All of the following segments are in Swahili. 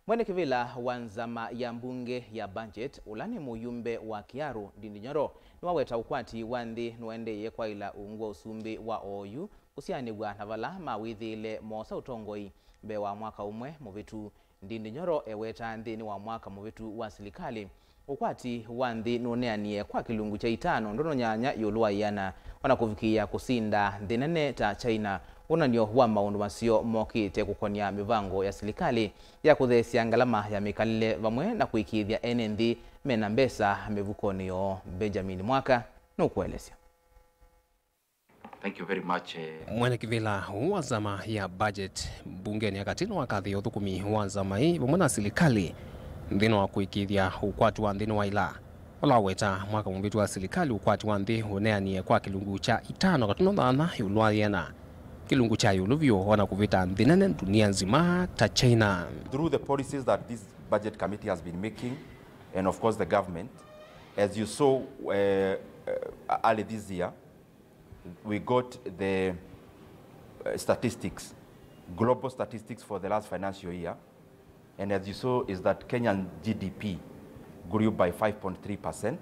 Mweene kivila wa nzama ya mbunge ya budget ulani Muyumbe wa Kiharu Ndindi Nyoro niwaweta ukwati wanthi nuendeeye kwaila ungu usumbi wa oyu kuisyaaniwa na vala mawithiile moosa utongoi mbee wa mwaka umwe muvitu.Ndindi Nyoro eweta nthini wa mwaka muvitu wa silikali ukwati wanthi nuenanie kwa kilungu cha 5 ndono nyanya yulua yana wanakuvikia kusinda nthi nene ta China unanio wa maundu masio mokite kukonia mivango ya silikali ya kuthesya ngalama ya mikalile vamwe na kuikithia ene nthi mena mbesa mivukonio. Mwaka nukuelesya. Thank you very much. Mweene kivila wa nzama ya budget mbungeni akatino wakathi uthukumi wa nzama hii vamwe na silikali nthino wa kuikithia ukwati wa nthini waila ulaweta mwaka muvitu wa silikali ukwati wa nthi uneanie kwa kilungu cha 5 katuno thana yulua yana kilungu cha yuluvyo wana kuvita nthi nene dunia nzima ta China. Through the policies that this budget committee has been making, and of course the government, as you saw early this year, we got the statistics, global statistics for the last financial year, and as you saw is that Kenyan GDP grew by 5.3%,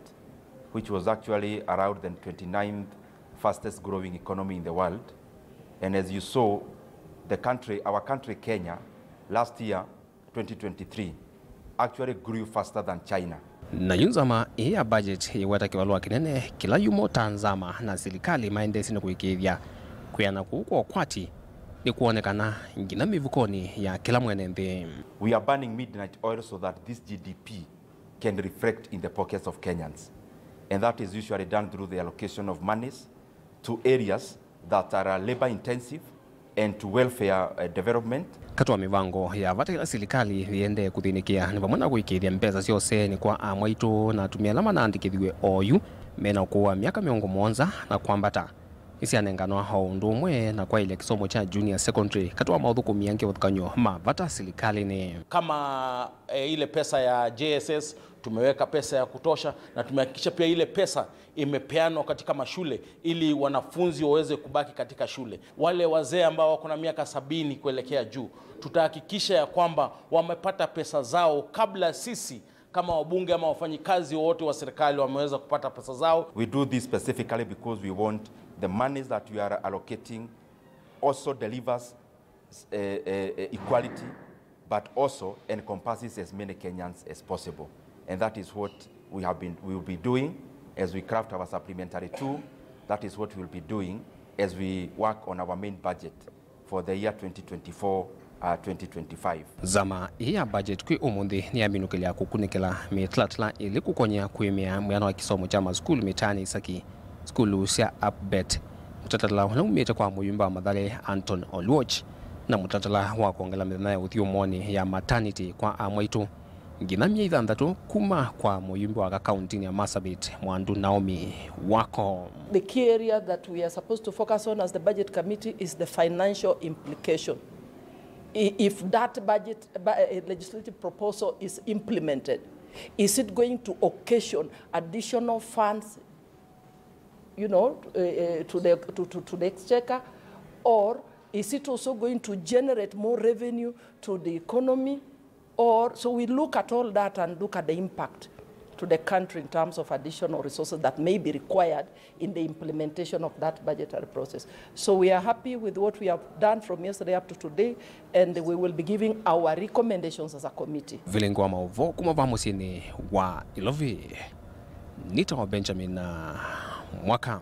which was actually around the 29th fastest growing economy in the world. And as you saw, our country Kenya, last year, 2023, actually grew faster than China. Na yunzama ya budget iweta kivalua kinene kila yumo tanzama na silikali maendesi na kuikithia kuyana kuukwa ukwati ni kuonekana ngina mivukoni ya kila mwene nthi. We are burning midnight oil so that this GDP can reflect in the pockets of Kenyans. And that is usually done through the allocation of monies to areas that are labor intensive and to welfare development. Katwa mivango ya vatila silikali Yiendeeye kuthinikia ni vamwe na kuikithia mbesa syose ni kwa amwaitu na tumia lama na andikithiwe oyu mena kuwa miaka miongo monza na kwambata isyanenganwa ho undu umwe na kwa ile kisomo cha junior secondary katwa mauthuku miange uthukanyo mavata silikali ni kama ile pesa ya JSS tumeweka pesa ya kutosha na tumehakikisha pia ile pesa imepeanwa katika mashule ili wanafunzi waweze kubaki katika shule. Wale wazee ambao wako na miaka 70 kuelekea juu tutahakikisha ya kwamba wamepata pesa zao kabla sisi kama wabunge ama wafanyikazi wote wa serikali wameweza kupata pesa zao. We do this specifically because we want the monies that we are allocating also delivers equality, but also encompasses as many Kenyans as possible. And that is what we will be doing as we craft our supplementary tool. That is what we will be doing as we work on our main budget for the year 2024-2025. Zama ya budget kwi umundi ni aminukilia kukunikila mitlatla ili kukonya kuimia mwiano wa kisomo cha maskulu mitani isaki skulu sia upbet mutatala wana umete kwa Muyumbe wa madhale Anton Oluoch na mutatala wa kuongela mithana ya uthio mwoni ya maternity kwa amwaitu ngina mia ithanthatu kuma kwa Muyumbe wa kaunti ya Marsabit Mwandu Naomi wako. The key area that we are supposed to focus on as the budget committee is the financial implication. If that budget legislative proposal is implemented, is it going to occasion additional funds, you know, to the exchequer, or is it also going to generate more revenue to the economy? Or so we look at all that and look at the impact to the country in terms of additional resources that may be required in the implementation of that budgetary process. So we are happy with what we have done from yesterday up to today, and we will be giving our recommendations as a committee. Vilengwa mauvo kumava musini wa Ilovi Nita wa Benjamin Mwaka.